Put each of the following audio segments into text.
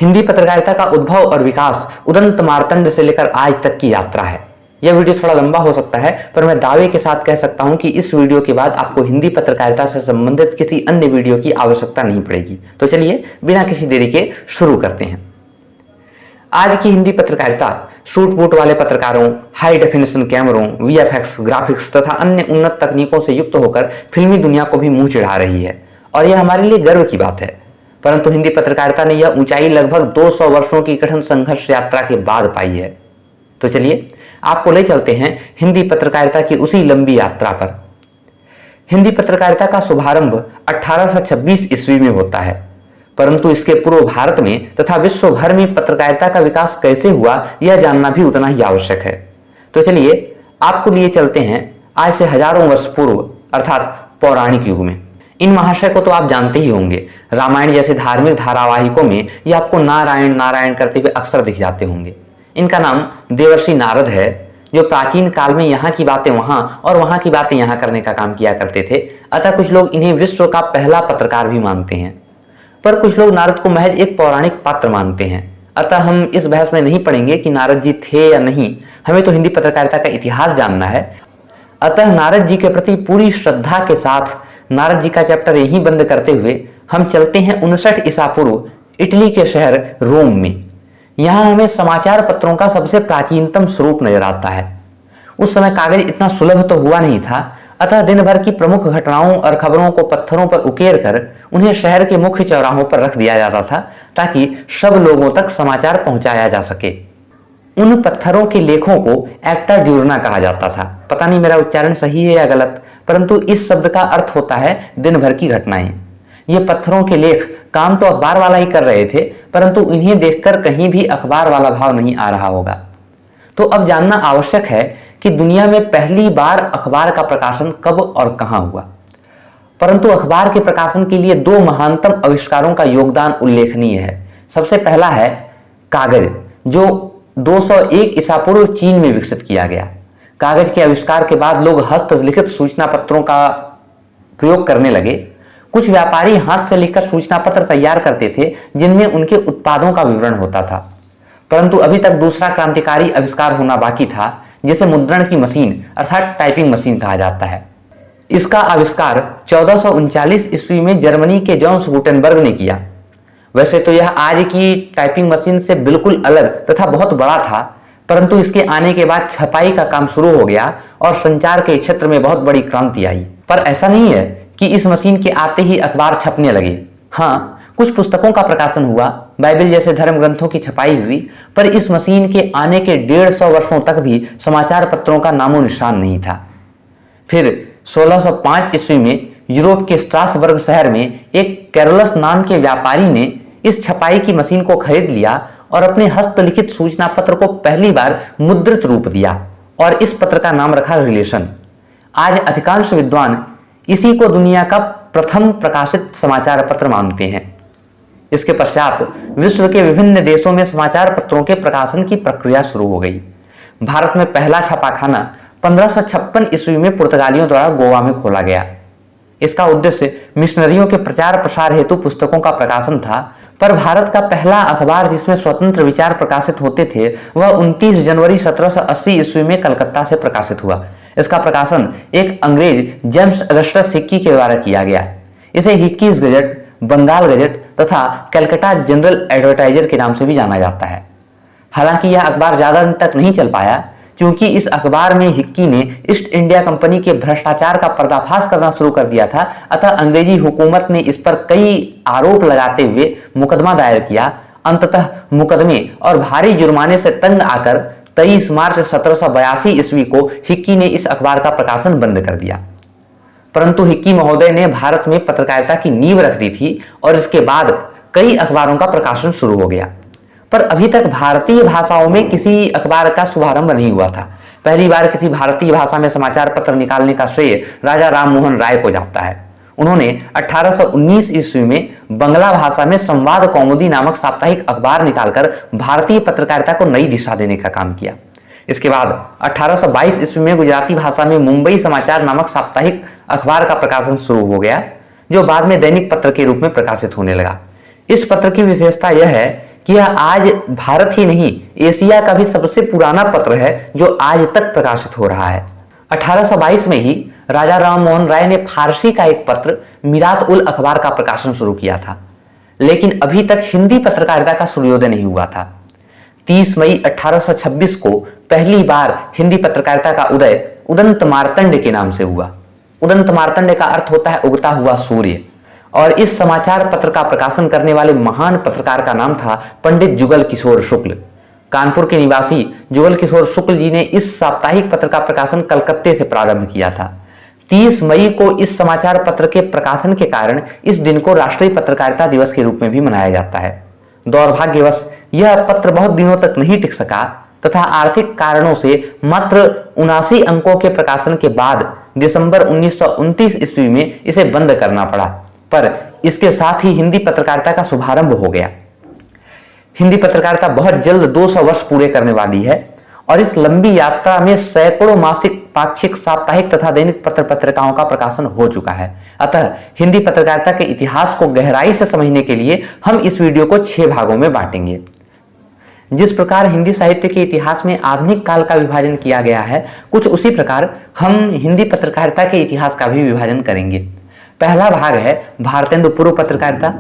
हिंदी पत्रकारिता का उद्भव और विकास उदंत मार्तंड से लेकर आज तक की यात्रा है। यह वीडियो थोड़ा लंबा हो सकता है, पर मैं दावे के साथ कह सकता हूं कि इस वीडियो के बाद आपको हिंदी पत्रकारिता से संबंधित किसी अन्य वीडियो की आवश्यकता नहीं पड़ेगी। तो चलिए बिना किसी देरी के शुरू करते हैं। आज की हिंदी पत्रकारिता शूट बूट वाले पत्रकारों, हाई डेफिनेशन कैमरों, वीएफएक्स, ग्राफिक्स तथा अन्य उन्नत तकनीकों से युक्त होकर फिल्मी दुनिया को भी मुंह चिढ़ा रही है और यह हमारे लिए गर्व की बात है। परंतु हिंदी पत्रकारिता ने यह ऊंचाई लगभग 200 वर्षों की कठिन संघर्ष यात्रा के बाद पाई है। तो चलिए आपको ले चलते हैं हिंदी पत्रकारिता की उसी लंबी यात्रा पर। हिंदी पत्रकारिता का शुभारंभ 1826 ईस्वी में होता है, परंतु इसके पूर्व भारत में तथा विश्व भर में पत्रकारिता का विकास कैसे हुआ यह जानना भी उतना ही आवश्यक है। तो चलिए आपको लिए चलते हैं आज से हजारों वर्ष पूर्व अर्थात पौराणिक युग में। इन महाशय को तो आप जानते ही होंगे। रामायण जैसे धार्मिक धारावाहिकों में ये आपको नारायण नारायण करते हुए अक्सर दिख जाते होंगे। इनका नाम देवर्षि नारद है, जो प्राचीन काल में यहाँ की बातें वहाँ और वहाँ की बातें यहाँ करने का काम किया करते थे। अतः कुछ लोग इन्हें विश्व का पहला पत्रकार भी मानते हैं, पर कुछ लोग नारद को महज एक पौराणिक पात्र मानते हैं। अतः हम इस बहस में नहीं पड़ेंगे कि नारद जी थे या नहीं, हमें तो हिंदी पत्रकारिता का इतिहास जानना है। अतः नारद जी के प्रति पूरी श्रद्धा के साथ नारद जी का चैप्टर यहीं बंद करते हुए हम चलते हैं 59 ईसा पूर्व इटली के शहर रोम में। यहाँ हमें समाचार पत्रों का सबसे प्राचीनतम स्वरूप नजर आता है। उस समय कागज इतना सुलभ तो हुआ नहीं था, अतः दिन भर की प्रमुख घटनाओं और खबरों को पत्थरों पर उकेर कर उन्हें शहर के मुख्य चौराहों पर रख दिया जाता था, ताकि सब लोगों तक समाचार पहुंचाया जा सके। उन पत्थरों के लेखों को एक्टा ड्यूरना कहा जाता था। पता नहीं मेरा उच्चारण सही है या गलत, परंतु इस शब्द का अर्थ होता है दिन भर की घटनाएं। ये पत्थरों के लेख काम तो अखबार वाला ही कर रहे थे, परंतु इन्हें देखकर कहीं भी अखबार वाला भाव नहीं आ रहा होगा। तो अब जानना आवश्यक है कि दुनिया में पहली बार अखबार का प्रकाशन कब और कहां हुआ। परंतु अखबार के प्रकाशन के लिए दो महानतम आविष्कारों का योगदान उल्लेखनीय है। सबसे पहला है कागज, जो 201 ईसा पूर्व चीन में विकसित किया गया। कागज के आविष्कार के बाद लोग हस्तलिखित सूचना पत्रों का प्रयोग करने लगे। कुछ व्यापारी हाथ से लिखकर सूचना पत्र तैयार करते थे, जिनमें उनके उत्पादों का विवरण होता था। परंतु अभी तक दूसरा क्रांतिकारी आविष्कार होना बाकी था, जिसे मुद्रण की मशीन अर्थात टाइपिंग मशीन कहा जाता है। इसका आविष्कार 1439 ईस्वी में जर्मनी के जोन्स गुटेनबर्ग ने किया। वैसे तो यह आज की टाइपिंग मशीन से बिल्कुल अलग तथा बहुत बड़ा था, परंतु इसके आने के बाद छपाई का काम शुरू हो गया और संचार के क्षेत्र में बहुत बड़ी क्रांति आई। पर ऐसा नहीं है कि इस मशीन के आते ही अखबार छपने लगे। हाँ, कुछ पुस्तकों का प्रकाशन हुआ, बाइबल जैसे धर्म ग्रंथों की छपाई हुई, पर इस मशीन के आने के 150 वर्षों तक भी समाचार पत्रों का नामो निशान नहीं था। फिर 1605 ईस्वी में यूरोप के स्ट्रासबर्ग शहर में एक कैरोलस नाम के व्यापारी ने इस छपाई की मशीन को खरीद लिया और अपने हस्तलिखित सूचना पत्र को पहली बार मुद्रित रूप दिया और इस पत्र का नाम रखा रिलेशन। आज अधिकांश विद्वान इसी को दुनिया का प्रथम प्रकाशित समाचार पत्र मानते हैं। इसके पश्चात विश्व के विभिन्न देशों में समाचार पत्रों के प्रकाशन की प्रक्रिया शुरू हो गई। भारत में पहला छापाखाना 1556 ईस्वी में पुर्तगालियों द्वारा गोवा में खोला गया। इसका उद्देश्य मिशनरियों के प्रचार प्रसार हेतु पुस्तकों का प्रकाशन था, पर भारत का पहला अखबार जिसमें स्वतंत्र विचार प्रकाशित होते थे वह 29 जनवरी 1780 ईस्वी में कलकत्ता से प्रकाशित हुआ। इसका प्रकाशन एक अंग्रेज जेम्स अगस्टस हिक्की के द्वारा किया गया। इसे हिक्कीज गजट, बंगाल गजट तथा कलकत्ता जनरल एडवर्टाइजर के नाम से भी जाना जाता है। हालांकि यह अखबार ज्यादा दिन तक नहीं चल पाया, क्योंकि इस अखबार में हिक्की ने ईस्ट इंडिया कंपनी के भ्रष्टाचार का पर्दाफाश करना शुरू कर दिया था। अतः अंग्रेजी हुकूमत ने इस पर कई आरोप लगाते हुए मुकदमा दायर किया। अंततः मुकदमे और भारी जुर्माने से तंग आकर 23 मार्च 1782 ईस्वी को हिक्की ने इस अखबार का प्रकाशन बंद कर दिया। परंतु हिक्की महोदय ने भारत में पत्रकारिता की नींव रख दी थी और इसके बाद कई अखबारों का प्रकाशन शुरू हो गया। पर अभी तक भारतीय भाषाओं में किसी अखबार का शुभारंभ नहीं हुआ था। पहली बार किसी भारतीय भाषा में समाचार पत्र निकालने का श्रेय राजा राम मोहन राय को जाता है। उन्होंने 1819 ईस्वी में बंगला भाषा में संवाद कौमुदी नामक साप्ताहिक अखबार निकालकर भारतीय पत्रकारिता को नई दिशा देने का काम किया। इसके बाद 1822 ईस्वी में गुजराती भाषा में मुंबई समाचार नामक साप्ताहिक अखबार का प्रकाशन शुरू हो गया, जो बाद में दैनिक पत्र के रूप में प्रकाशित होने लगा। इस पत्र की विशेषता यह है कि यह आज भारत ही नहीं एशिया का भी सबसे पुराना पत्र है जो आज तक प्रकाशित हो रहा है। 1822 में ही राजा राम मोहन राय ने फारसी का एक पत्र मिरात उल अखबार का प्रकाशन शुरू किया था, लेकिन अभी तक हिंदी पत्रकारिता का सूर्योदय नहीं हुआ था। 30 मई 1826 को पहली बार हिंदी पत्रकारिता का उदय उदंत मार्तंड के नाम से हुआ। उदंत मार्तंड का अर्थ होता है उगता हुआ सूर्य, और इस समाचार पत्र का प्रकाशन करने वाले महान पत्रकार का नाम था पंडित जुगल किशोर शुक्ल। कानपुर के निवासी जुगल किशोर शुक्ल जी ने इस साप्ताहिक पत्र का प्रकाशन कलकत्ते से प्रारंभ किया था। 30 मई को इस समाचार पत्र के प्रकाशन के कारण इस दिन को राष्ट्रीय पत्रकारिता दिवस के रूप में भी मनाया जाता है। दुर्भाग्यवश यह पत्र बहुत दिनों तक नहीं टिक सका तथा आर्थिक कारणों से मात्र 79 अंकों के प्रकाशन के बाद दिसंबर 1929 ईस्वी में इसे बंद करना पड़ा, पर इसके साथ ही हिंदी पत्रकारिता का शुभारंभ हो गया। हिंदी पत्रकारिता बहुत जल्द 200 वर्ष पूरे करने वाली है और इस लंबी यात्रा में सैकड़ों मासिक, पाक्षिक, साप्ताहिक तथा दैनिक पत्र पत्रिकाओं का प्रकाशन हो चुका है। अतः हिंदी पत्रकारिता के इतिहास को गहराई से समझने के लिए हम इस वीडियो को 6 भागों में बांटेंगे। जिस प्रकार हिंदी साहित्य के इतिहास में आधुनिक काल का विभाजन किया गया है, कुछ उसी प्रकार हम हिंदी पत्रकारिता के इतिहास का भी विभाजन करेंगे। पहला भाग है भारतेंदु पूर्व पत्रकारिता,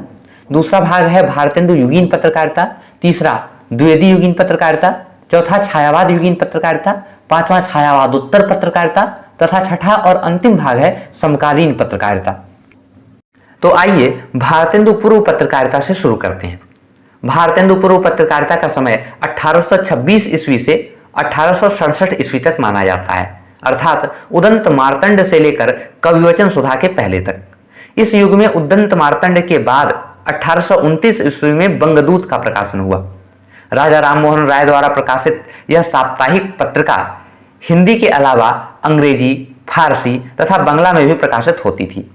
दूसरा भाग है भारतेंदु युगीन पत्रकारिता, तीसरा द्विवेदी युगीन पत्रकारिता, चौथा छायावाद युगीन पत्रकारिता, पांचवा छायावादोत्तर पत्रकारिता तथा छठा और अंतिम भाग है समकालीन पत्रकारिता। तो आइए भारतेंदु पूर्व पत्रकारिता से शुरू करते हैं। भारतेंदु पूर्व पत्रकारिता का समय 1826 ईस्वी से 1867 ईस्वी तक माना जाता है, अर्थात उदंत मार्तंड से लेकर कविवचन सुधा के पहले तक। इस युग में उदंत मार्तंड के बाद 1829 ईस्वी में बंगदूत का प्रकाशन हुआ। राजा राम मोहन राय द्वारा प्रकाशित यह साप्ताहिक पत्रिका हिंदी के अलावा अंग्रेजी, फारसी तथा बंगला में भी प्रकाशित होती थी।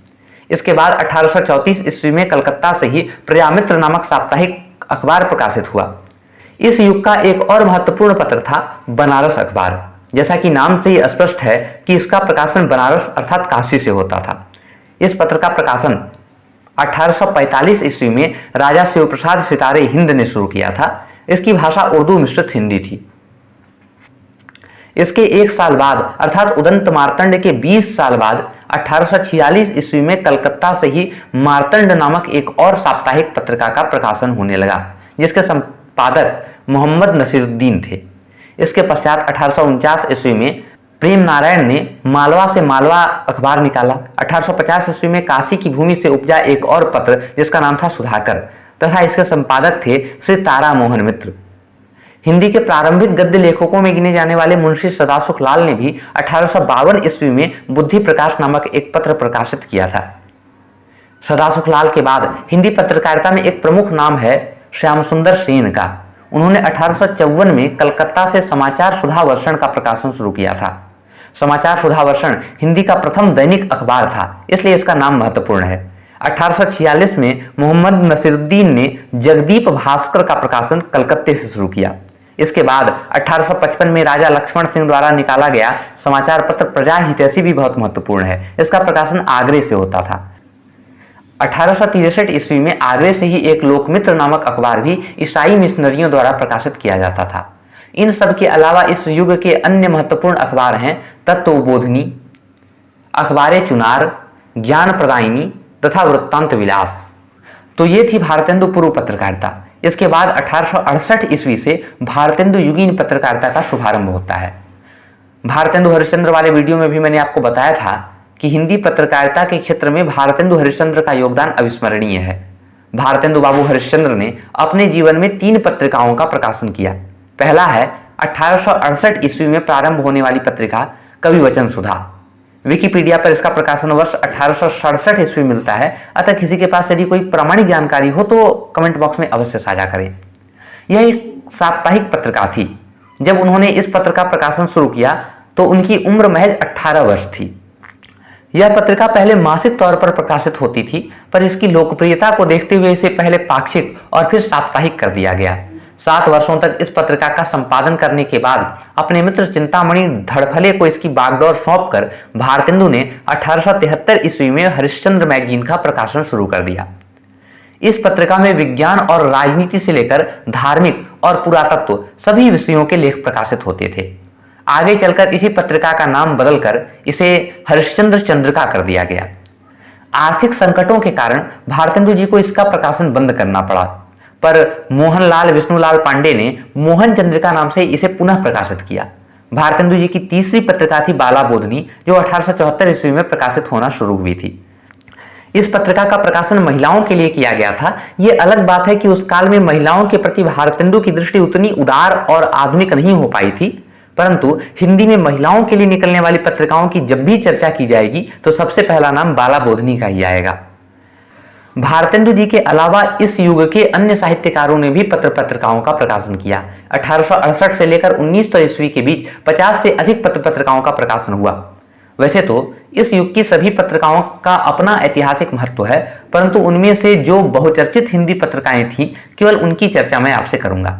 इसके बाद 1834 ईस्वी में कलकत्ता से ही प्रजामित्र नामक साप्ताहिक अखबार प्रकाशित हुआ। इस युग का एक और महत्वपूर्ण पत्र था बनारस अखबार। जैसा कि नाम से ही स्पष्ट है कि इसका प्रकाशन बनारस अर्थात काशी से होता था। इस पत्र का प्रकाशन 1845 ईस्वी में राजा शिवप्रसाद सितारे हिंद ने शुरू किया था। इसकी भाषा उर्दू मिश्रित हिंदी थी। इसके एक साल बाद अर्थात उदंत मार्तंड के 20 साल बाद 1846 ईस्वी में कलकत्ता से ही मार्तंड नामक एक और साप्ताहिक पत्रिका का प्रकाशन होने लगा, जिसके संपादक मोहम्मद नसीरुद्दीन थे। इसके पश्चात 1849 ईस्वी में प्रेम नारायण ने मालवा से मालवा अखबार निकाला। 1850 ईस्वी में काशी की भूमि से उपजा एक और पत्र जिसका नाम था सुधाकर तथा इसके संपादक थे श्री तारा मोहन मित्र। हिंदी के प्रारंभिक गद्य लेखकों में गिने जाने वाले मुंशी सदासुख लाल ने भी 1852 ईस्वी में बुद्धि प्रकाश नामक एक पत्र प्रकाशित किया था। सदासुख लाल के बाद हिंदी पत्रकारिता में एक प्रमुख नाम है श्याम सुंदर सेन का। उन्होंने 1854 में कलकत्ता से समाचार सुधा वर्षण का प्रकाशन शुरू किया था। समाचार सुधा वर्षण हिंदी का प्रथम दैनिक अखबार था, इसलिए इसका नाम महत्वपूर्ण है। 1846 में मोहम्मद नसीरुद्दीन ने जगदीप भास्कर का प्रकाशन कलकत्ते से शुरू किया। इसके बाद 1855 में राजा लक्ष्मण सिंह द्वारा निकाला गया समाचार पत्र प्रजा हितैषी भी बहुत महत्वपूर्ण है। इसका प्रकाशन आगरे से होता था। 1863 ईस्वी में आगरे से ही एक लोकमित्र नामक अखबार भी ईसाई मिशनरियों द्वारा प्रकाशित किया जाता था। इन सब के अलावा इस युग के अन्य महत्वपूर्ण अखबार हैं तत्वबोधिनी, अखबारे चुनार, ज्ञान प्रदायिनी तथा वृत्तांत विलास। तो ये थी भारतेंदु पूर्व पत्रकारिता। इसके बाद 1868 ईस्वी से भारतेंदु युगीन पत्रकारिता का शुभारंभ होता है। भारतेंदु हरिश्चंद्र वाले वीडियो में भी मैंने आपको बताया था कि हिंदी पत्रकारिता के क्षेत्र में भारतेंदु हरिश्चंद्र का योगदान अविस्मरणीय है। भारतेंदु बाबू हरिश्चंद्र ने अपने जीवन में 3 पत्रिकाओं का प्रकाशन किया। पहला है 1868 ईस्वी में प्रारंभ होने वाली पत्रिका कविवचन सुधा। विकिपीडिया पर इसका प्रकाशन वर्ष 1867 ईस्वी मिलता है, अतः किसी के पास यदि कोई प्रामाणिक जानकारी हो तो कमेंट बॉक्स में अवश्य साझा करें। यह एक साप्ताहिक पत्रिका थी। जब उन्होंने इस पत्र का प्रकाशन शुरू किया तो उनकी उम्र महज 18 वर्ष थी। यह पत्रिका पहले मासिक तौर पर प्रकाशित होती थी, पर इसकी लोकप्रियता को देखते हुए इसे पहले पाक्षिक और फिर साप्ताहिक कर दिया गया। 7 वर्षों तक इस पत्रिका का संपादन करने के बाद अपने मित्र चिंतामणि धड़फले को इसकी बागडोर सौंपकर भारतेंदु ने 1873 ईस्वी में हरिश्चंद्र मैगजीन का प्रकाशन शुरू कर दिया। इस पत्रिका में विज्ञान और राजनीति से लेकर धार्मिक और पुरातत्व सभी विषयों के लेख प्रकाशित होते थे। आगे चलकर इसी पत्रिका का नाम बदलकर इसे हरिश्चंद्र चंद्रिका कर दिया गया। आर्थिक संकटों के कारण भारतेंदु जी को इसका प्रकाशन बंद करना पड़ा, पर मोहनलाल विष्णुलाल पांडे ने मोहन चंद्रिका नाम से इसे पुनः प्रकाशित किया। भारतेंदु जी की तीसरी पत्रिका थी बाला बोधनी, जो 1874 ईस्वी में प्रकाशित होना शुरू हुई थी। इस पत्रिका का प्रकाशन महिलाओं के लिए किया गया था। यह अलग बात है कि उस काल में महिलाओं के प्रति भारतेंदु की दृष्टि उतनी उदार और आधुनिक नहीं हो पाई थी, परंतु हिंदी में महिलाओं के लिए निकलने वाली पत्रिकाओं की जब भी चर्चा की जाएगी तो सबसे पहला नाम बाला बोधनी का ही आएगा। भारतेंदु जी के अलावा इस युग के अन्य साहित्यकारों ने भी पत्र पत्रिकाओं का प्रकाशन किया। 1868 से लेकर 1900 ईस्वी के बीच 50 से अधिक पत्र पत्रिकाओं का प्रकाशन हुआ। वैसे तो इस युग की सभी पत्रिकाओं का अपना ऐतिहासिक महत्व है, परंतु उनमें से जो बहुचर्चित हिंदी पत्रिकाएं थीं, केवल उनकी चर्चा मैं आपसे करूंगा।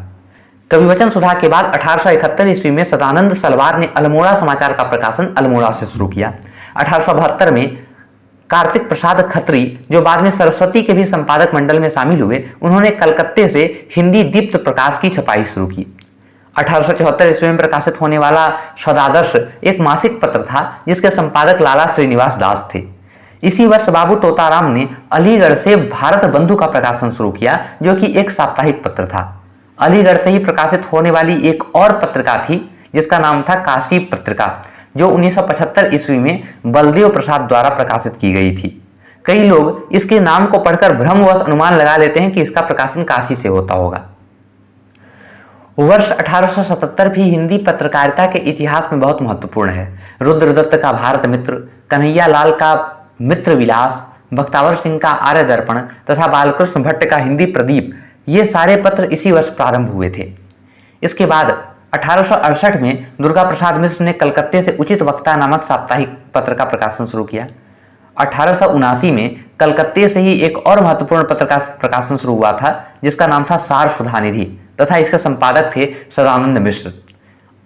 कविवचन सुधा के बाद 1871 ईस्वी में सदानंद सलवार ने अल्मोड़ा समाचार का प्रकाशन अल्मोड़ा से शुरू किया। 1872 में कार्तिक प्रसाद खत्री, जो बाद में सरस्वती के भी संपादक मंडल में शामिल हुए, उन्होंने कलकत्ते से हिंदी दीप्त प्रकाश की छपाई शुरू की। 1874 ईस्वी में प्रकाशित होने वाला सदादर्श एक मासिक पत्र था, जिसके संपादक लाला श्रीनिवास दास थे। इसी वर्ष बाबू तोताराम ने अलीगढ़ से भारत बंधु का प्रकाशन शुरू किया, जो कि एक साप्ताहिक पत्र था। अलीगढ़ से ही प्रकाशित होने वाली एक और पत्रिका थी, जिसका नाम था काशी पत्रिका, जो 1975 ईस्वी में बलदेव प्रसाद द्वारा प्रकाशित की गई थी। कई लोग इसके नाम को पढ़कर भ्रमवश अनुमान लगा लेते हैं कि इसका प्रकाशन काशी से होता होगा। वर्ष 1877 भी हिंदी पत्रकारिता के इतिहास में बहुत महत्वपूर्ण है। रुद्रदत्त का भारत मित्र, कन्हैया लाल का मित्र विलास, बख्तावर सिंह का आर्य दर्पण तथा बालकृष्ण भट्ट का हिंदी प्रदीप, ये सारे पत्र इसी वर्ष प्रारंभ हुए थे। इसके बाद 1868 में दुर्गा प्रसाद मिश्र ने कलकत्ते से उचित वक्ता नामक साप्ताहिक पत्र का प्रकाशन शुरू किया। 1879 में कलकत्ते से ही एक और महत्वपूर्ण पत्र का प्रकाशन शुरू हुआ था, जिसका नाम था सार सुधा निधि, तथा इसके संपादक थे सदानंद मिश्र।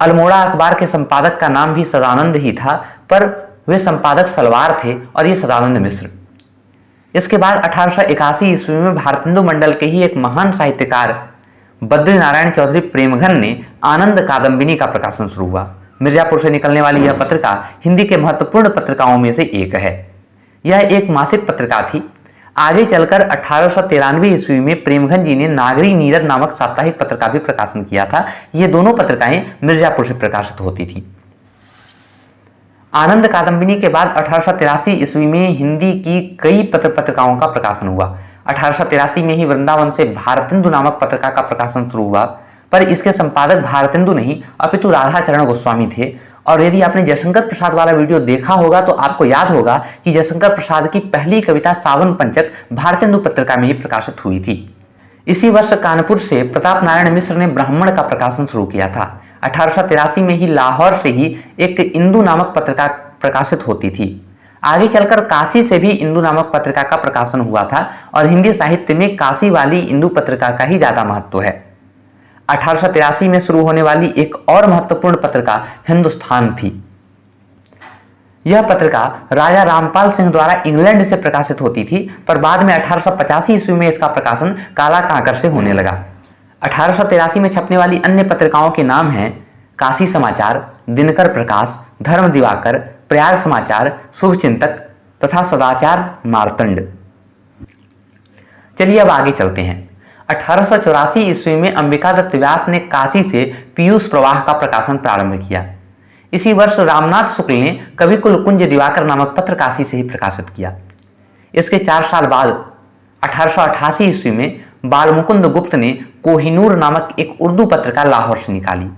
अल्मोड़ा अखबार के संपादक का नाम भी सदानंद ही था, पर वे संपादक सलवार थे और ये सदानंद मिश्र। इसके बाद 1881 ईस्वी में भारतेंदु मंडल के ही एक महान साहित्यकार बद्री नारायण चौधरी प्रेमघन ने आनंद कादम्बिनी का प्रकाशन शुरू हुआ। मिर्जापुर से निकलने वाली यह पत्रिका हिंदी के महत्वपूर्ण पत्रिकाओं में से एक है। यह एक मासिक पत्रिका थी। आगे चलकर 1893 ईस्वी में प्रेमघन जी ने नागरी नीरद नामक साप्ताहिक पत्र का भी प्रकाशन किया था। ये दोनों पत्रिकाएं मिर्जापुर से प्रकाशित होती थी। आनंद कादम्बिनी के बाद 1883 ईस्वी में हिंदी की कई पत्र पत्रिकाओं का प्रकाशन हुआ। 1883 में ही वृंदावन से भारतेंदु नामक पत्रिका का प्रकाशन शुरू हुआ, पर इसके संपादक भारतेंदु नहीं अपितु राधाचरण गोस्वामी थे। और यदि आपने जयशंकर प्रसाद वाला वीडियो देखा होगा तो आपको याद होगा कि जयशंकर प्रसाद की पहली कविता सावन पंचक भारतेंदु पत्रिका में ही प्रकाशित हुई थी। इसी वर्ष कानपुर से प्रताप नारायण मिश्र ने ब्राह्मण का प्रकाशन शुरू किया था। 1883 में ही लाहौर से ही एक इंदु नामक पत्रिका प्रकाशित होती थी। आगे चलकर काशी से भी इंदु नामक पत्रिका का प्रकाशन हुआ था और हिंदी साहित्य में काशी वाली इंदु पत्रिका का ही ज्यादा महत्व है। 1883 में शुरू होने वाली एक और महत्वपूर्ण पत्रिका हिंदुस्तान थी। यह पत्रिका राजा रामपाल सिंह द्वारा इंग्लैंड से प्रकाशित होती थी, पर बाद में 1885 ईस्वी में इसका प्रकाशन काला कांकर से होने लगा। 1883 में छपने वाली अन्य पत्रिकाओं के नाम हैं काशी समाचार, दिनकर प्रकाश, धर्म दिवाकर, प्रयाग समाचार, शुभचिंतक तथा सदाचार मार्तंड। चलिए अब आगे चलते हैं। 1884 ईस्वी में अंबिका दत्त व्यास ने काशी से पीयूष प्रवाह का प्रकाशन प्रारंभ किया। इसी वर्ष रामनाथ शुक्ल ने कवि कुलकुंज दिवाकर नामक पत्र काशी से ही प्रकाशित किया। इसके 4 साल बाद 1888 ईस्वी में बालमुकुंद गुप्त ने कोहिनूर नामक एक उर्दू पत्रिका लाहौर से निकाली।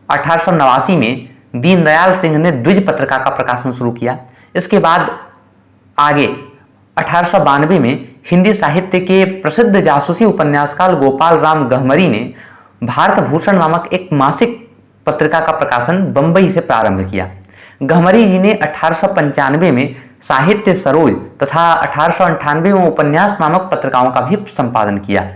1889 में दीनदयाल सिंह ने द्विज पत्रिका का प्रकाशन शुरू किया। इसके बाद आगे 1892 में हिंदी साहित्य के प्रसिद्ध जासूसी उपन्यासकार गोपाल राम गहमरी ने भारत भूषण नामक एक मासिक पत्रिका का प्रकाशन बंबई से प्रारंभ किया। गहमरी जी ने 1895 में साहित्य सरोज तथा 1898 में उपन्यास नामक पत्रिकाओं का भी संपादन किया।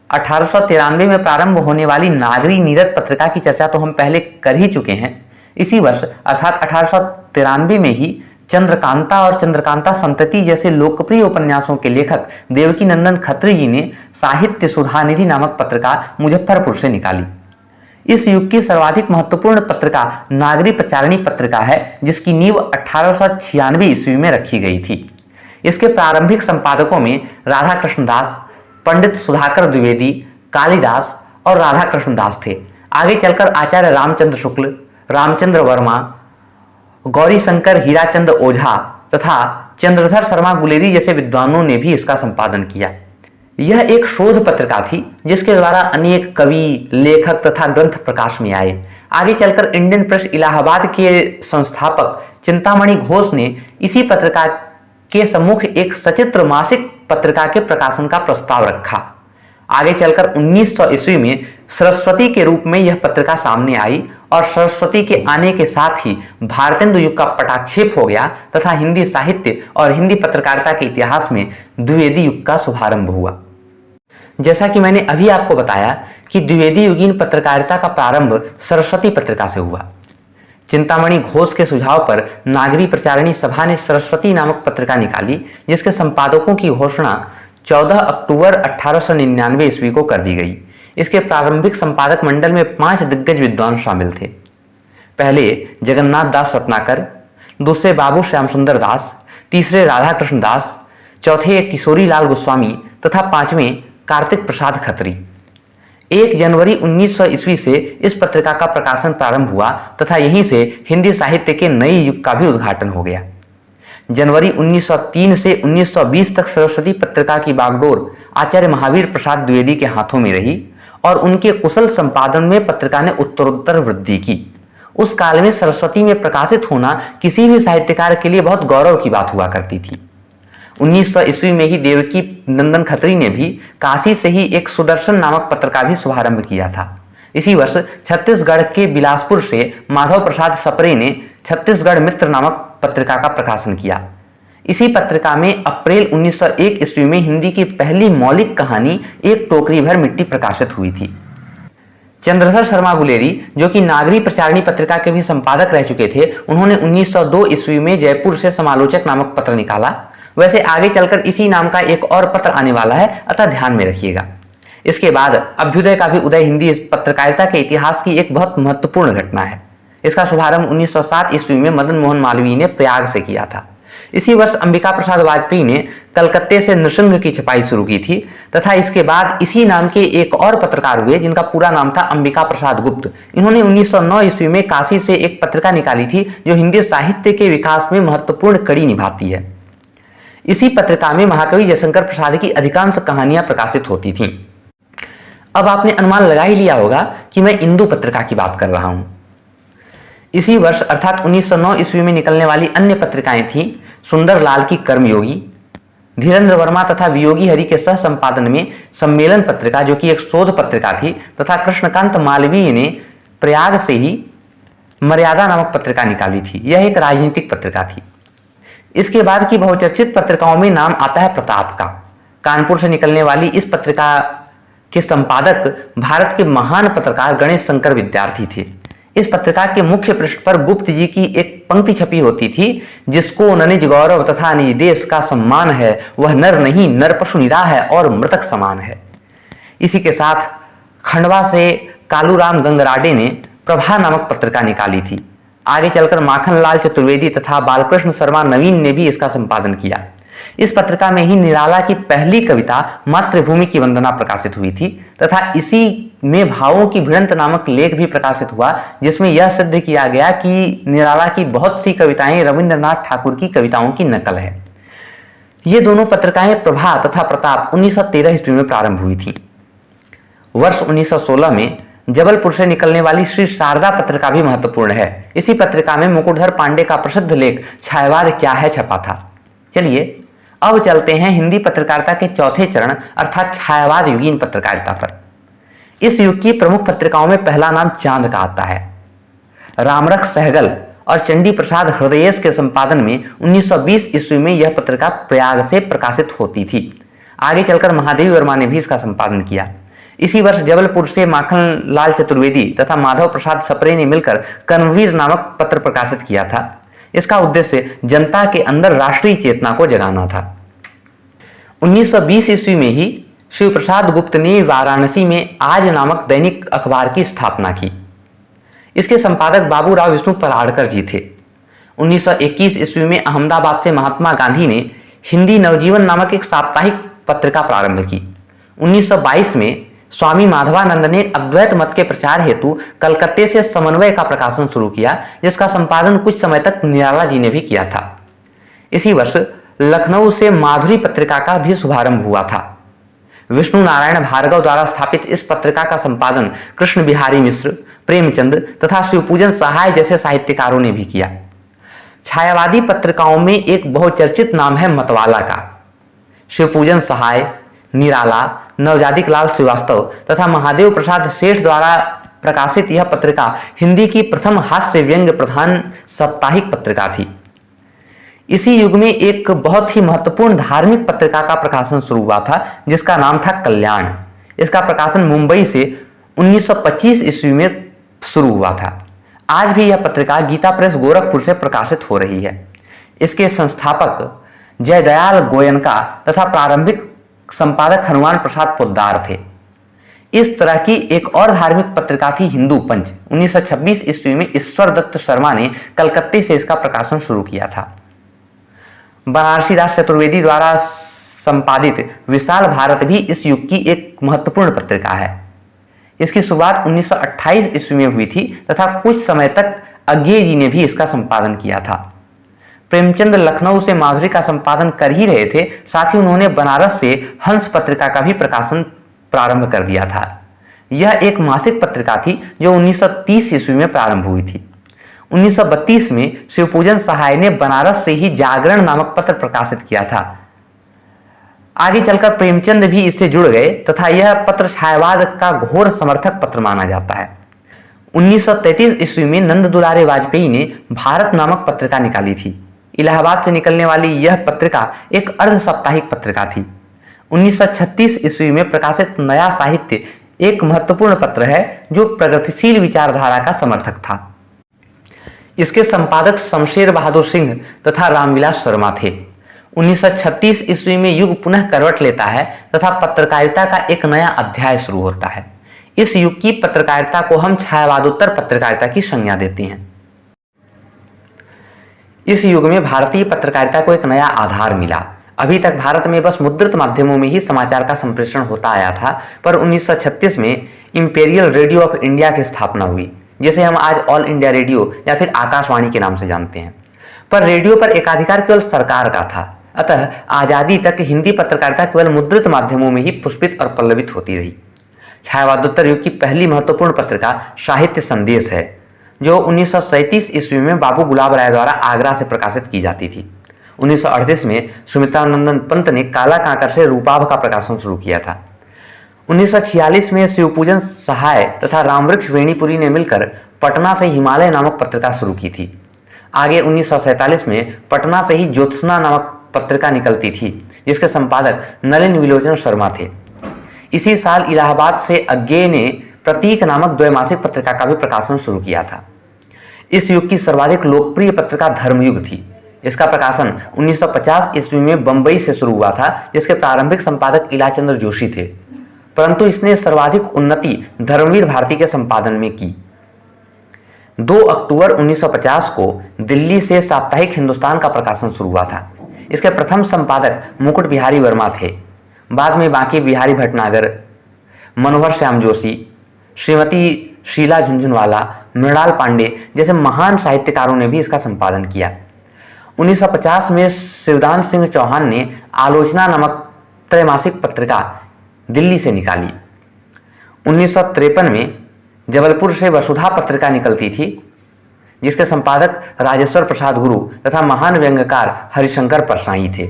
1893 में प्रारंभ होने वाली नागरी नीरद पत्रिका की चर्चा तो हम पहले कर ही चुके हैं। इसी वर्ष अर्थात 1893 में ही चंद्रकांता और चंद्रकांता संतति जैसे लोकप्रिय उपन्यासों के लेखक देवकीनंदन खत्री जी ने साहित्य सुधानिधि नामक पत्रिका मुजफ्फरपुर से निकाली। इस युग की सर्वाधिक महत्वपूर्ण पत्रिका नागरी प्रचारणी पत्रिका है, जिसकी नींव 1896 ईस्वी में रखी गई थी। इसके प्रारंभिक संपादकों में राधा कृष्ण दास, पंडित सुधाकर द्विवेदी, कालिदास और राधा कृष्ण दास थे। आगे चलकर आचार्य रामचंद्र शुक्ल, रामचंद्र वर्मा, गौरी शंकर हीराचंद ओझा तथा चंद्रधर शर्मा गुलेरी जैसे विद्वानों ने भी इसका संपादन किया। यह एक शोध पत्रिका थी जिसके द्वारा अनेक कवि, लेखक तथा ग्रंथ प्रकाश में आए। आगे चलकर इंडियन प्रेस इलाहाबाद के संस्थापक चिंतामणि घोष ने इसी पत्रिका के सम्मुख एक सचित्र मासिक पत्रिका के प्रकाशन का प्रस्ताव रखा। आगे चलकर 1900 ईस्वी में सरस्वती के रूप में यह पत्रिका सामने आई और सरस्वती के आने के साथ ही भारतेंदु युग का पटाक्षेप हो गया तथा हिंदी साहित्य और हिंदी पत्रकारिता के इतिहास में द्विवेदी युग का शुभारंभ हुआ। जैसा कि मैंने अभी आपको बताया कि द्विवेदी युगीन पत्रकारिता का प्रारंभ सरस्वती पत्रिका से हुआ। चिंतामणि घोष के सुझाव पर नागरी प्रचारणी सभा ने सरस्वती नामक पत्रिका निकाली, जिसके संपादकों की घोषणा 14 अक्टूबर 1899 ईस्वी को कर दी गई। इसके प्रारंभिक संपादक मंडल में 5 दिग्गज विद्वान शामिल थे। पहले जगन्नाथ दास रत्नाकर, दूसरे बाबू श्याम सुंदर दास, तीसरे राधा कृष्ण दास, चौथे किशोरी लाल गोस्वामी तथा 5वें कार्तिक प्रसाद खत्री। 1 जनवरी 1900 ईस्वी से इस पत्रिका का प्रकाशन प्रारंभ हुआ तथा यहीं से हिंदी साहित्य के नए युग का भी उद्घाटन हो गया। जनवरी 1903 से 1920 तक सरस्वती पत्रिका की बागडोर आचार्य महावीर प्रसाद द्विवेदी के हाथों में रही और उनके कुशल संपादन में पत्रिका ने उत्तरोत्तर वृद्धि की। उस काल में सरस्वती में प्रकाशित होना किसी भी साहित्यकार के लिए बहुत गौरव की बात हुआ करती थी। 1900 ईस्वी में ही देवकी नंदन खत्री ने भी काशी से ही एक सुदर्शन नामक पत्रिका भी शुभारंभ किया था। इसी वर्ष छत्तीसगढ़ के बिलासपुर से माधव प्रसाद सप्रे ने छत्तीसगढ़ मित्र नामक पत्रिका का प्रकाशन किया। इसी पत्रिका में अप्रैल 1901 ईस्वी में हिंदी की पहली मौलिक कहानी एक टोकरी भर मिट्टी प्रकाशित हुई थी। चंद्रधर शर्मा गुलेरी, जो कि नागरी प्रचारणी पत्रिका के भी संपादक रह चुके थे, उन्होंने 1902 ईस्वी में जयपुर से समालोचक नामक पत्र निकाला। वैसे आगे चलकर इसी नाम का एक और पत्र आने वाला है, अतः ध्यान में रखिएगा। इसके बाद अभ्युदय का भी उदय हिंदी पत्रकारिता के इतिहास की एक बहुत महत्वपूर्ण घटना है। इसका शुभारंभ 1907 ईस्वी में मदन मोहन मालवीय ने प्रयाग से किया था। इसी वर्ष अंबिका प्रसाद वाजपेयी ने कलकत्ते से नृसिंह की छपाई शुरू की थी तथा इसके बाद इसी नाम के एक और पत्रकार हुए जिनका पूरा नाम था अंबिका प्रसाद गुप्त। इन्होंने 1909 ईस्वी में काशी से एक पत्रिका निकाली थी जो हिंदी साहित्य के विकास में महत्वपूर्ण कड़ी निभाती है। इसी पत्रिका में महाकवि जयशंकर प्रसाद की अधिकांश कहानियां प्रकाशित होती थीं। अब आपने अनुमान लगा ही लिया होगा कि मैं इंदु पत्रिका की बात कर रहा हूं। इसी वर्ष अर्थात 1909 ईस्वी में निकलने वाली अन्य पत्रिकाएं थीं सुंदरलाल की कर्मयोगी, धीरेन्द्र वर्मा तथा वियोगी हरि के सह संपादन में सम्मेलन पत्रिका, जो कि एक शोध पत्रिका थी, तथा कृष्णकांत मालवीय ने प्रयाग से ही मर्यादा नामक पत्रिका निकाली थी। यह एक राजनीतिक पत्रिका थी। इसके बाद की बहुचर्चित पत्रिकाओं में नाम आता है प्रताप का। कानपुर से निकलने वाली इस पत्रिका के संपादक भारत के महान पत्रकार गणेश शंकर विद्यार्थी थे। इस पत्रिका के मुख्य पृष्ठ पर गुप्त जी की एक पंक्ति छपी होती थी, जिसको न निज गौरव तथा निज देश का सम्मान है, वह नर नहीं नर पशु निरा है और मृतक समान है। इसी के साथ खंडवा से कालूराम गंगराडे ने प्रभा नामक पत्रिका निकाली थी। आगे चलकर माखनलाल चतुर्वेदी तथा बालकृष्ण शर्मा नवीन ने भी इसका संपादन किया। इस पत्रिका में ही निराला की पहली कविता मातृभूमि की वंदना प्रकाशित हुई थी तथा इसी में भावों की भिड़ंत नामक लेख भी प्रकाशित हुआ, जिसमें यह सिद्ध किया गया कि निराला की बहुत सी कविताएं रविंद्रनाथ ठाकुर की कविताओं की नकल है। ये दोनों पत्रिकाएं प्रभा तथा प्रताप 1913 ईस्वी में प्रारंभ हुई थी। वर्ष 1916 में जबलपुर से निकलने वाली श्री शारदा पत्रिका भी महत्वपूर्ण है। इसी पत्रिका में मुकुटधर पांडे का प्रसिद्ध लेख छायावाद क्या है छपा था। चलिए अब चलते हैं हिंदी पत्रकारिता के चौथे चरण अर्थात छायावाद युगीन पत्रकारिता पर। इस युग की प्रमुख पत्रिकाओं में पहला नाम चांद का आता है। रामरख सहगल और चंडी प्रसाद हृदयेश के संपादन में 1920 ईस्वी में यह पत्रिका प्रयाग से प्रकाशित होती थी। आगे चलकर महादेवी वर्मा ने भी इसका संपादन किया। इसी वर्ष जबलपुर से माखनलाल चतुर्वेदी तथा माधव प्रसाद सप्रे ने मिलकर कर्मवीर नामक पत्र प्रकाशित किया था। इसका उद्देश्य जनता के अंदर राष्ट्रीय चेतना को जगाना था। 1920 ईस्वी में ही शिव प्रसाद गुप्त ने वाराणसी में आज नामक दैनिक अखबार की स्थापना की। इसके संपादक बाबूराव विष्णु पराड़कर जी थे। 1921 ईस्वी में अहमदाबाद से महात्मा गांधी ने हिंदी नवजीवन नामक एक साप्ताहिक पत्रिका प्रारंभ की। 1922 में स्वामी माधवानंद ने अद्वैत मत के प्रचार हेतु कलकत्ते से समन्वय का प्रकाशन शुरू किया, जिसका संपादन कुछ समय तक निराला जी ने भी किया था। इसी वर्ष लखनऊ से माधुरी पत्रिका का भी शुभारंभ हुआ था। विष्णु नारायण भार्गव द्वारा स्थापित इस पत्रिका का संपादन कृष्ण बिहारी मिश्र, प्रेमचंद तथा शिवपूजन सहाय जैसे साहित्यकारों ने भी किया। छायावादी पत्रिकाओं में एक बहुचर्चित नाम है मतवाला का। शिवपूजन सहाय, निराला, नवजादिक लाल श्रीवास्तव तथा महादेव प्रसाद सेठ द्वारा प्रकाशित यह पत्रिका हिंदी की प्रथम हास्य व्यंग्य प्रधान साप्ताहिक पत्रिका थी। इसी युग में एक बहुत ही महत्वपूर्ण धार्मिक पत्रिका का प्रकाशन शुरू हुआ था, जिसका नाम था कल्याण। इसका प्रकाशन मुंबई से 1925 ईस्वी में शुरू हुआ था। आज भी यह पत्रिका गीता प्रेस गोरखपुर से प्रकाशित हो रही है। इसके संस्थापक जयदयाल गोयनका तथा प्रारंभिक संपादक हनुमान प्रसाद पोद्दार थे। इस तरह की एक और धार्मिक पत्रिका थी हिंदू पंच। 1926 ईस्वी में ईश्वर दत्त शर्मा ने कलकत्ते से इसका प्रकाशन शुरू किया था। बनारसी दास चतुर्वेदी द्वारा संपादित विशाल भारत भी इस युग की एक महत्वपूर्ण पत्रिका है। इसकी शुरुआत 1928 ईस्वी में हुई थी तथा कुछ समय तक अज्ञे जी ने भी इसका संपादन किया था। प्रेमचंद लखनऊ से माधुरी का संपादन कर ही रहे थे, साथ ही उन्होंने बनारस से हंस पत्रिका का भी प्रकाशन प्रारंभ कर दिया था। यह एक मासिक पत्रिका थी जो 1930 ईस्वी में प्रारंभ हुई थी। 1932 में शिवपूजन सहाय ने बनारस से ही जागरण नामक पत्र प्रकाशित किया था। आगे चलकर प्रेमचंद भी इससे जुड़ गए तथा यह पत्र छायावाद का घोर समर्थक पत्र माना जाता है। 1933 ईस्वी में नंद दुलारे वाजपेयी ने भारत नामक पत्रिका निकाली थी। इलाहाबाद से निकलने वाली यह पत्रिका एक अर्ध साप्ताहिक पत्रिका थी। 1936 ईस्वी में प्रकाशित नया साहित्य एक महत्वपूर्ण पत्र है जो प्रगतिशील विचारधारा का समर्थक था। इसके संपादक शमशेर बहादुर सिंह तथा रामविलास शर्मा थे। 1936 ईस्वी में युग पुनः करवट लेता है तथा पत्रकारिता का एक नया अध्याय शुरू होता है। इस युग की पत्रकारिता को हम छायावादोत्तर पत्रकारिता की संज्ञा देते हैं। इस युग में भारतीय पत्रकारिता को एक नया आधार मिला। अभी तक भारत में बस मुद्रित माध्यमों में ही समाचार का संप्रेषण होता आया था, पर 1936 में इंपीरियल रेडियो ऑफ इंडिया की स्थापना हुई, जिसे हम आज ऑल इंडिया रेडियो या फिर आकाशवाणी के नाम से जानते हैं। पर रेडियो पर एकाधिकार केवल सरकार का था, अतः आजादी तक हिंदी पत्रकारिता केवल मुद्रित माध्यमों में ही पुष्पित और पल्लवित होती रही। छायावादोत्तर युग की पहली महत्वपूर्ण पत्रिका साहित्य संदेश है, जो 1937 ईस्वी में बाबू गुलाब राय द्वारा आगरा से प्रकाशित की जाती थी। 1938 में सुमित्रानंदन पंत ने काला कांकर से रूपाभ का प्रकाशन शुरू किया था। 1946 में शिवपूजन सहाय तथा रामवृक्ष वेणीपुरी ने मिलकर पटना से हिमालय नामक पत्रिका शुरू की थी। आगे 1947 में पटना से ही ज्योत्सना नामक पत्रिका निकलती थी, जिसके संपादक नलिन विलोचन शर्मा थे। इसी साल इलाहाबाद से अज्ञे ने प्रतीक नामक द्वैमासिक पत्रिका का भी प्रकाशन शुरू किया था। इस युग की सर्वाधिक लोकप्रिय पत्रिका धर्मयुग थी। इसका प्रकाशन 1950 ईस्वी में बंबई से शुरू हुआ था, जिसके प्रारंभिक संपादक इलाचंद्र जोशी थे, परंतु इसने सर्वाधिक उन्नति धर्मवीर भारती के संपादन में की। 2 अक्टूबर 1950 को दिल्ली से साप्ताहिक हिंदुस्तान का प्रकाशन शुरू हुआ था। इसके प्रथम संपादक मुकुट बिहारी वर्मा थे। बाद में बांके बिहारी भटनागर, मनोहर श्याम जोशी, श्रीमती शीला झुंझुनवाला, मृणाल पांडे जैसे महान साहित्यकारों ने भी इसका संपादन किया। 1950 में शिवदान सिंह चौहान ने आलोचना नामक त्रैमासिक पत्रिका दिल्ली से निकाली। 1953 में जबलपुर से वसुधा पत्रिका निकलती थी, जिसके संपादक राजेश्वर प्रसाद गुरु तथा महान व्यंग्यकार हरिशंकर परसाई थे।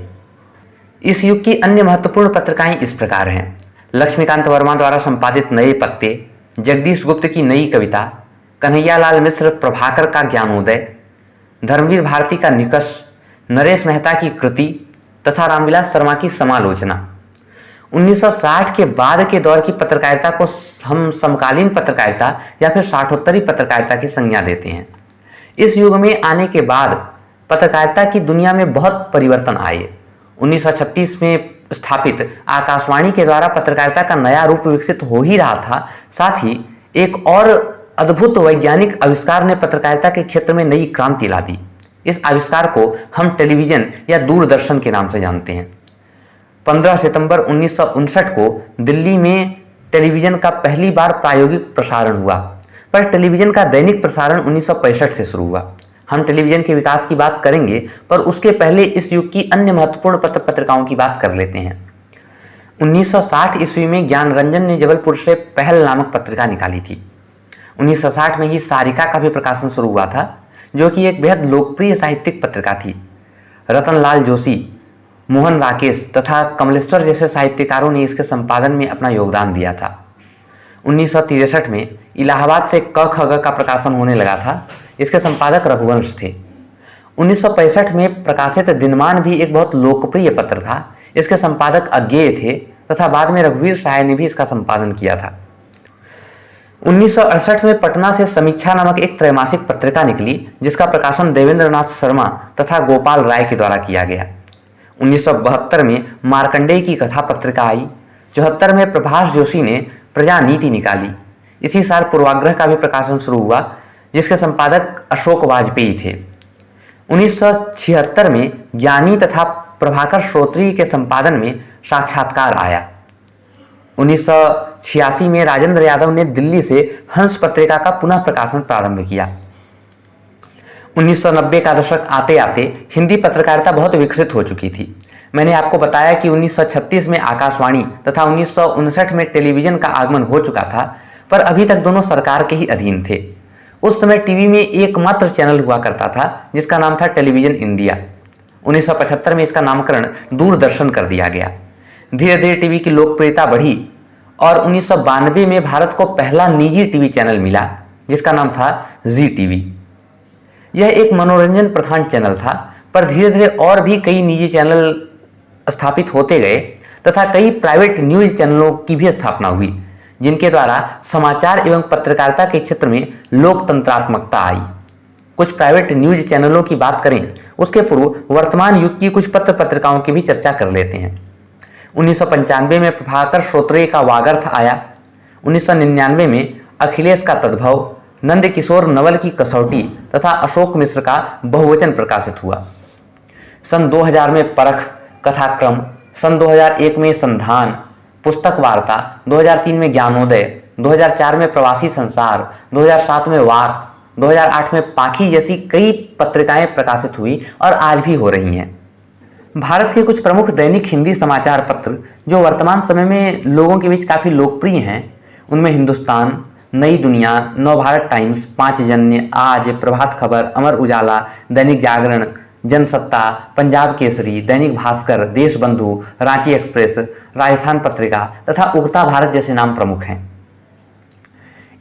इस युग की अन्य महत्वपूर्ण पत्रिकाएं इस प्रकार हैं: लक्ष्मीकांत वर्मा द्वारा संपादित नए पत्ते, जगदीश गुप्त की नई कविता, कन्हैयालाल मिश्र प्रभाकर का ज्ञानोदय, धर्मवीर भारती का निकष, नरेश मेहता की कृति तथा रामविलास शर्मा की समालोचना। 1960 के बाद के दौर की पत्रकारिता को हम समकालीन पत्रकारिता या फिर साठोत्तरी पत्रकारिता की संज्ञा देते हैं। इस युग में आने के बाद पत्रकारिता की दुनिया में बहुत परिवर्तन आए। 1936 में स्थापित आकाशवाणी के द्वारा पत्रकारिता का नया रूप विकसित हो ही रहा था, साथ ही एक और अद्भुत वैज्ञानिक आविष्कार ने पत्रकारिता के क्षेत्र में नई क्रांति ला दी। इस आविष्कार को हम टेलीविजन या दूरदर्शन के नाम से जानते हैं। 15 सितंबर 1959 को दिल्ली में टेलीविजन का पहली बार प्रायोगिक प्रसारण हुआ, पर टेलीविजन का दैनिक प्रसारण 1965 से शुरू हुआ। हम टेलीविजन के विकास की बात करेंगे, पर उसके पहले इस युग की अन्य महत्वपूर्ण पत्रिकाओं की बात कर लेते हैं। 1960 ईस्वी में ज्ञानरंजन ने जबलपुर से पहल नामक पत्रिका निकाली थी। 1960 में ही सारिका का भी प्रकाशन शुरू हुआ था, जो कि एक बेहद लोकप्रिय साहित्यिक पत्रिका थी। रतनलाल जोशी, मोहन राकेश तथा कमलेश्वर जैसे साहित्यकारों ने इसके संपादन में अपना योगदान दिया था। 1963 में इलाहाबाद से क ख ग का प्रकाशन होने लगा था। इसके संपादक रघुवंश थे। 1965 में प्रकाशित दिनमान भी एक बहुत लोकप्रिय पत्र था। इसके संपादक अज्ञेय थे तथा बाद में रघुवीर सहाय ने भी इसका संपादन किया था। 1968 में पटना से समीक्षा नामक एक त्रैमासिक पत्रिका निकली, जिसका प्रकाशन देवेंद्र नाथ शर्मा तथा गोपाल राय के द्वारा किया गया। 1972 में मार्कंडेय की कथा पत्रिका आई। 74 में प्रभाष जोशी ने प्रजानीति निकाली। इसी साल पूर्वाग्रह का भी प्रकाशन शुरू हुआ, जिसके संपादक अशोक वाजपेयी थे। 1976 में ज्ञानी तथा प्रभाकर श्रोत्री के संपादन में साक्षात्कार आया। 1986 में राजेंद्र यादव ने दिल्ली से हंस पत्रिका का पुनः प्रकाशन प्रारंभ किया। 1990 का दशक आते आते हिंदी पत्रकारिता बहुत विकसित हो चुकी थी। मैंने आपको बताया कि 1936 में आकाशवाणी तथा 1959 में टेलीविजन का आगमन हो चुका था, पर अभी तक दोनों सरकार के ही अधीन थे। उस समय टीवी में एकमात्र चैनल हुआ करता था, जिसका नाम था टेलीविजन इंडिया। 1975 में इसका नामकरण दूरदर्शन कर दिया गया। धीरे धीरे टीवी की लोकप्रियता बढ़ी और 1992 में भारत को पहला निजी टीवी चैनल मिला, जिसका नाम था जी टीवी। यह एक मनोरंजन प्रधान चैनल था, पर धीरे धीरे और भी कई निजी चैनल स्थापित होते गए तथा कई प्राइवेट न्यूज चैनलों की भी स्थापना हुई, जिनके द्वारा समाचार एवं पत्रकारिता के क्षेत्र में लोकतंत्रात्मकता आई। कुछ प्राइवेट न्यूज चैनलों की बात करें, उसके पूर्व वर्तमान युग की कुछ पत्र पत्रिकाओं की भी चर्चा कर लेते हैं। 1995 में प्रभाकर श्रोत्री का वागर्थ आया। 1999 में अखिलेश का तद्भव, नंद किशोर नवल की कसौटी तथा अशोक मिश्र का बहुवचन प्रकाशित हुआ। सन 2000 में परख कथाक्रम, सन 2001 में संधान पुस्तक वार्ता, 2003 में ज्ञानोदय, 2004 में प्रवासी संसार, 2007 में वाक, 2008 में पाखी जैसी कई पत्रिकाएं प्रकाशित हुई और आज भी हो रही हैं। भारत के कुछ प्रमुख दैनिक हिंदी समाचार पत्र जो वर्तमान समय में लोगों के बीच काफ़ी लोकप्रिय हैं, उनमें हिंदुस्तान, नई दुनिया, नवभारत टाइम्स, पांचजन्य, आज, प्रभात खबर, अमर उजाला, दैनिक जागरण, जनसत्ता, पंजाब केसरी, दैनिक भास्कर, देशबंधु, रांची एक्सप्रेस, राजस्थान पत्रिका तथा उगता भारत जैसे नाम प्रमुख हैं।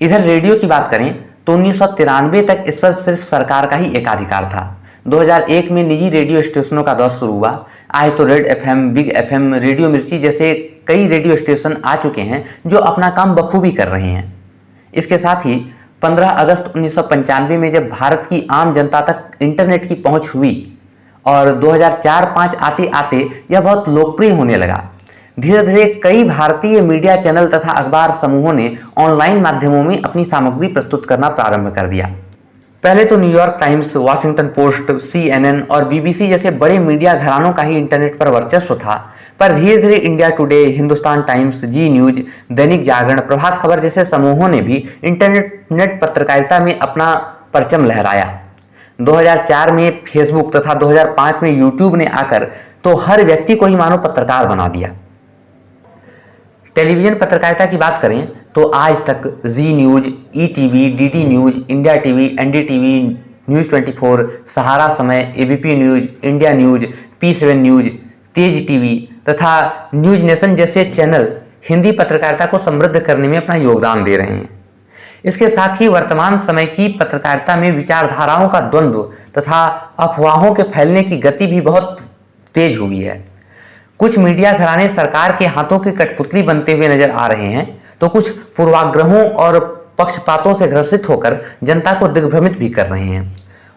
इधर रेडियो की बात करें तो 1993 तक इस पर सिर्फ सरकार का ही एकाधिकार था। 2001 में निजी रेडियो स्टेशनों का दौर शुरू हुआ। आज तो red FM, big FM, radio मिर्ची जैसे कई रेडियो स्टेशन आ चुके हैं जो अपना काम बखूबी कर रहे हैं। इसके साथ ही 15 अगस्त 1995 में जब भारत की आम जनता तक इंटरनेट की पहुंच हुई और 2004-05 आते आते यह बहुत लोकप्रिय होने लगा। धीरे धीरे कई भारतीय मीडिया चैनल तथा अखबार समूहों ने ऑनलाइन माध्यमों में अपनी सामग्री प्रस्तुत करना प्रारंभ कर दिया। पहले तो New York times, Washington post, CNN और BBC जैसे बड़े मीडिया घरानों का ही इंटरनेट पर वर्चस्व था, पर धीरे धीरे इंडिया टुडे, हिंदुस्तान टाइम्स, जी न्यूज, दैनिक जागरण, प्रभात खबर जैसे समूहों ने भी इंटरनेट पत्रकारिता में अपना परचम लहराया। 2004 में फेसबुक तथा 2005 में यूट्यूब ने आकर तो हर व्यक्ति को ही मानो पत्रकार बना दिया। टेलीविजन पत्रकारिता की बात करें तो Aaj Tak Zee news, ETV, DD news, India TV, NDTV, news 24, Sahara Samay, ABP news, India news, P7 news, Tez TV तथा न्यूज नेशन जैसे चैनल हिंदी पत्रकारिता को समृद्ध करने में अपना योगदान दे रहे हैं। इसके साथ ही वर्तमान समय की पत्रकारिता में विचारधाराओं का द्वंद्व तथा अफवाहों के फैलने की गति भी बहुत तेज हुई है। कुछ मीडिया घराने सरकार के हाथों की कठपुतली बनते हुए नजर आ रहे हैं, तो कुछ पूर्वाग्रहों और पक्षपातों से ग्रसित होकर जनता को दिग्भ्रमित भी कर रहे हैं।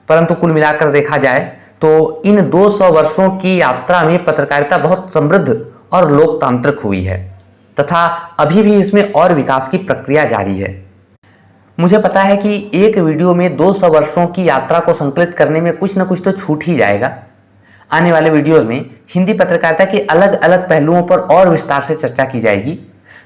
परंतु कुल मिलाकर देखा जाए तो इन 200 वर्षों की यात्रा में पत्रकारिता बहुत समृद्ध और लोकतांत्रिक हुई है तथा अभी भी इसमें और विकास की प्रक्रिया जारी है। मुझे पता है कि एक वीडियो में 200 वर्षों की यात्रा को संकलित करने में कुछ न कुछ तो छूट ही जाएगा। आने वाले वीडियोज में हिंदी पत्रकारिता के अलग अलग पहलुओं पर और विस्तार से चर्चा की जाएगी।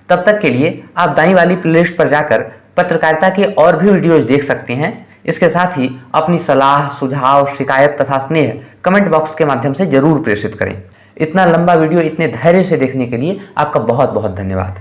तब तक के लिए आप दाईं वाली प्लेलिस्ट पर जाकर पत्रकारिता के और भी वीडियोज देख सकते हैं। इसके साथ ही अपनी सलाह, सुझाव, शिकायत तथा स्नेह कमेंट बॉक्स के माध्यम से जरूर प्रेषित करें। इतना लंबा वीडियो इतने धैर्य से देखने के लिए आपका बहुत बहुत धन्यवाद।